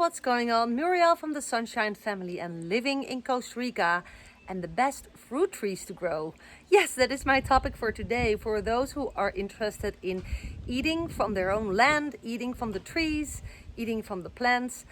what's going on? Muriel from the Sunshine Family and living in Costa Rica and the best fruit trees to grow. Yes, that is my topic for today. For those who are interested in eating from their own land, eating from the trees, eating from the plants.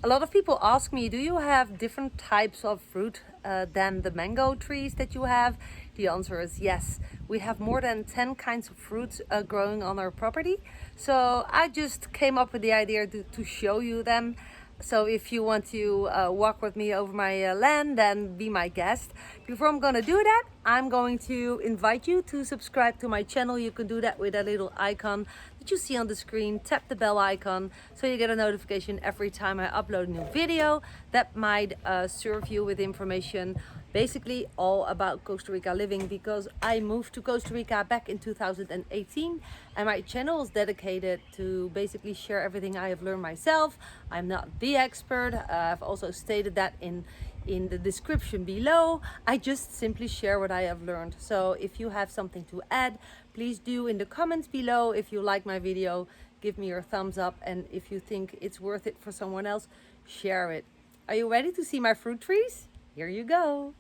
A lot of people ask me, do you have different types of fruit than the mango trees that you have? The answer is yes. We have more than 10 kinds of fruits growing on our property. So I just came up with the idea to show you them. So if you want to walk with me over my land, then be my guest. Before I'm gonna do that, I'm going to invite you to subscribe to my channel. You can do that with a little icon that you see on the screen. Tap the bell icon so you get a notification every time I upload a new video. That might serve you with information basically all about Costa Rica living, because I moved to Costa Rica back in 2018 and my channel is dedicated to basically share everything I have learned myself. I'm not the expert. I've also stated that in the description below. I just simply share what I have learned. So if you have something to add, please do in the comments below. If you like my video, give me your thumbs up, and if you think it's worth it for someone else, share it. Are you ready to see my fruit trees? Here you go.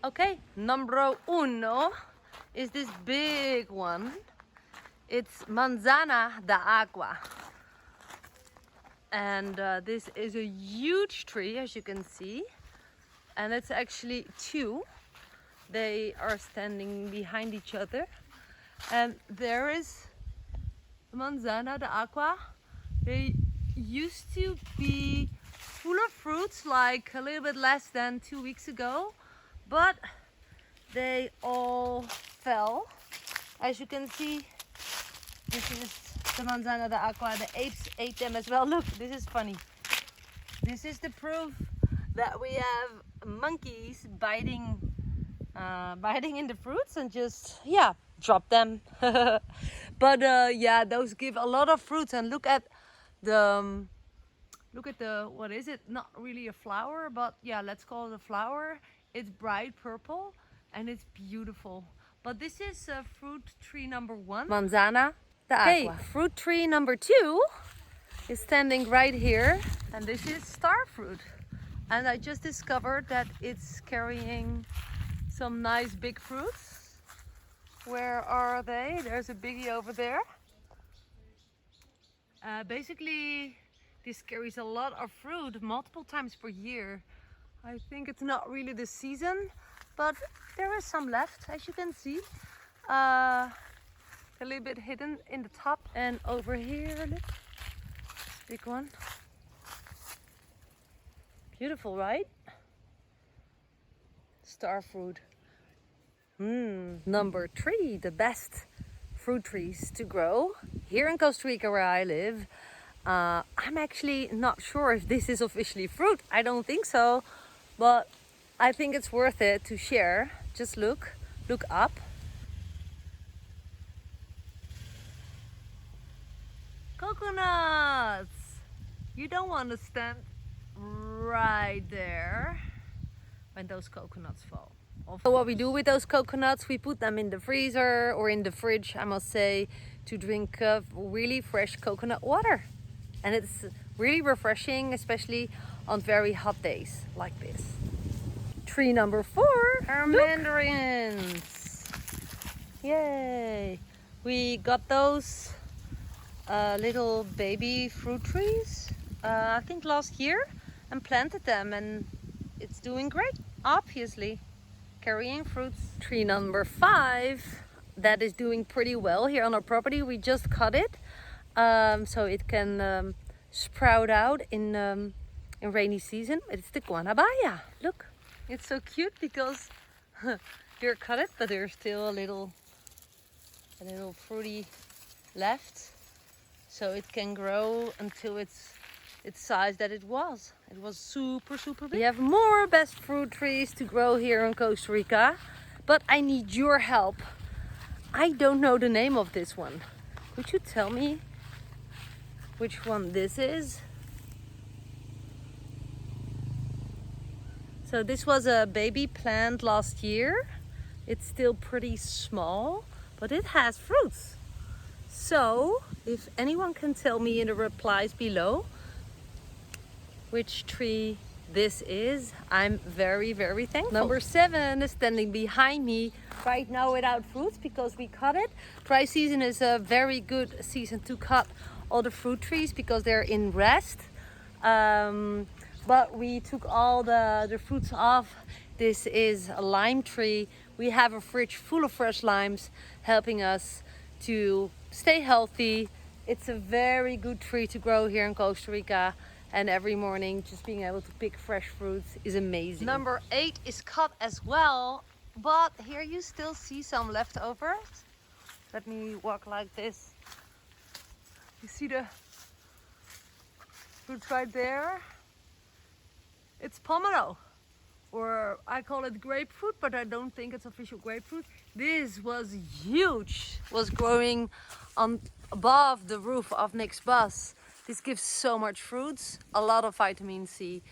Okay, numero uno is this big one. It's Manzana Aqua. And this is a huge tree, as you can see. And it's actually two. They are standing behind each other. And there is Manzana Aqua. They used to be full of fruits like a little bit less than 2 weeks ago. But they all fell. As you can see, this is the Manzana Aqua. The apes ate them as well. Look, this is funny. This is the proof that we have monkeys biting in the fruits and just, yeah, drop them. But yeah, those give a lot of fruits. And look at the what is it? Not really a flower, but yeah, let's call it a flower. It's bright purple and it's beautiful. But this is fruit tree number one. Manzana Aqua. Okay, fruit tree number two is standing right here. And this is star fruit. And I just discovered that it's carrying some nice big fruits. Where are they? There's a biggie over there. Basically, this carries a lot of fruit multiple times per year. I think it's not really the season, but there is some left, as you can see. A little bit hidden in the top. And over here, look, big one. Beautiful, right? Star fruit. Number three, the best fruit trees to grow here in Costa Rica where I live. I'm actually not sure if this is officially fruit. I don't think so. But I think it's worth it to share. Just look up. Coconuts! You don't want to stand right there when those coconuts fall. So what we do with those coconuts, we put them in the freezer or in the fridge, I must say, to drink really fresh coconut water. And it's really refreshing, especially on very hot days like this. Tree number four are mandarins. Yay! We got those little baby fruit trees, I think last year, and planted them, and it's doing great, obviously, carrying fruits. Tree number five, that is doing pretty well here on our property. We just cut it. So it can sprout out in rainy season. It's the guanabaya. Look, it's so cute because here cut it, but there's still a little fruity left, so it can grow until it's size that it was. It was super big. We have more best fruit trees to grow here in Costa Rica, but I need your help. I don't know the name of this one. Could you tell me which one this is? So this was a baby plant last year. It's still pretty small, but it has fruits. So if anyone can tell me in the replies below which tree this is. I'm very, very thankful. Number 7 is standing behind me right now without fruits because we cut it. Dry season is a very good season to cut all the fruit trees because they're in rest. But we took all the fruits off. This is a lime tree. We have a fridge full of fresh limes helping us to stay healthy. It's a very good tree to grow here in Costa Rica. And every morning just being able to pick fresh fruits is amazing. Number 8 is cut as well, but here you still see some leftovers. Let me walk like this. You see the fruits right there? It's pomelo, or I call it grapefruit, but I don't think it's official grapefruit. This was huge, was growing on above the roof of Nick's bus. This gives so much fruits, a lot of vitamin C.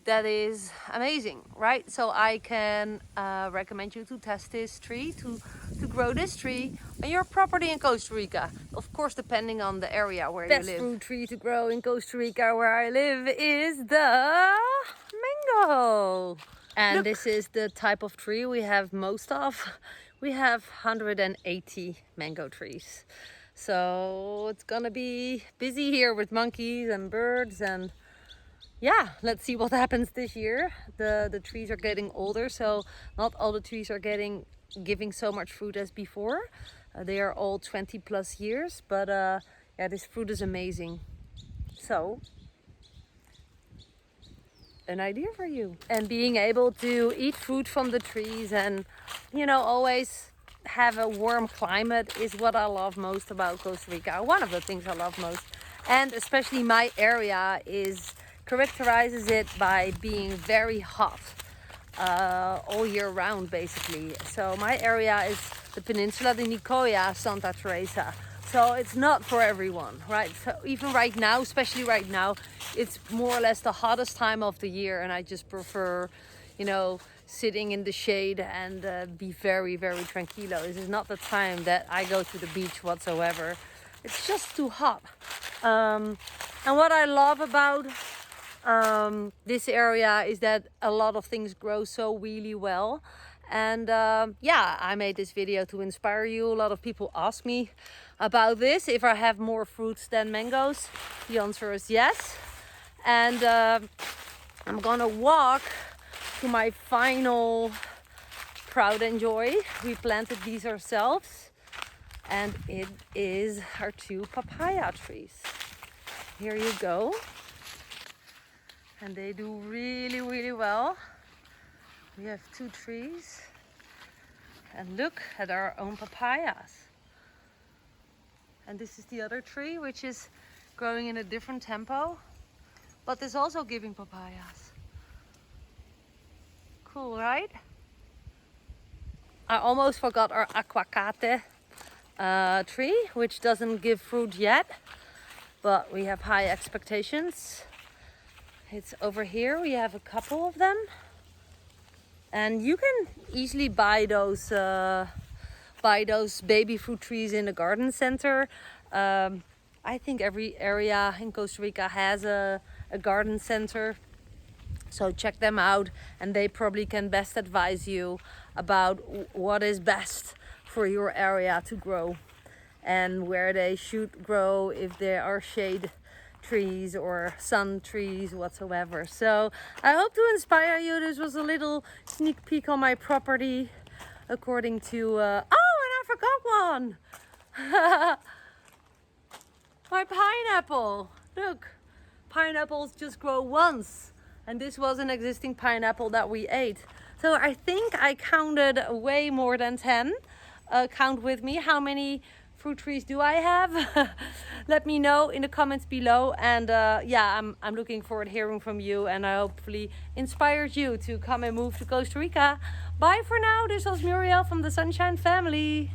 That is amazing, right? So I can recommend you to test this tree, to grow this tree on your property in Costa Rica. Of course, depending on the area where you live. Best fruit tree to grow in Costa Rica where I live is the mango. And look, this is the type of tree we have most of. We have 180 mango trees. So it's gonna be busy here with monkeys and birds, and yeah, let's see what happens this year. The trees are getting older, so not all the trees are giving so much fruit as before. They are all 20 plus years, but yeah, this fruit is amazing. So an idea for you. And being able to eat fruit from the trees and, you know, always have a warm climate is what I love most about Costa Rica. One of the things I love most. And especially my area characterizes it by being very hot all year round basically. So my area is the Peninsula de Nicoya, Santa Teresa. So it's not for everyone, right? So even right now, especially right now, it's more or less the hottest time of the year, and I just prefer, you know, sitting in the shade and be very, very tranquilo. This is not the time that I go to the beach whatsoever. It's just too hot. And what I love about this area is that a lot of things grow so really well. And yeah, I made this video to inspire you. A lot of people ask me about this, if I have more fruits than mangoes. The answer is yes. And I'm gonna walk to my final Proud and Joy. We planted these ourselves, and it is our 2 papaya trees. Here you go. And they do really, really well. We have 2 trees, and look at our own papayas. And this is the other tree, which is growing in a different tempo, but is also giving papayas. Cool, right? I almost forgot our Aquacute tree, which doesn't give fruit yet, but we have high expectations. It's over here. We have a couple of them. And you can easily buy those baby fruit trees in the garden center. I think every area in Costa Rica has a garden center. So check them out, and they probably can best advise you about what is best for your area to grow and where they should grow, if there are shade trees or sun trees whatsoever. So I hope to inspire you. This was a little sneak peek on my property according to oh, and I forgot one. My pineapple. Look, pineapples just grow once, and this was an existing pineapple that we ate. So I think I counted way more than 10. Count with me, how many fruit trees do I have? Let me know in the comments below. And yeah, I'm looking forward to hearing from you, and I hopefully inspired you to come and move to Costa Rica. Bye for now. This was Muriel from the Sunshine Family.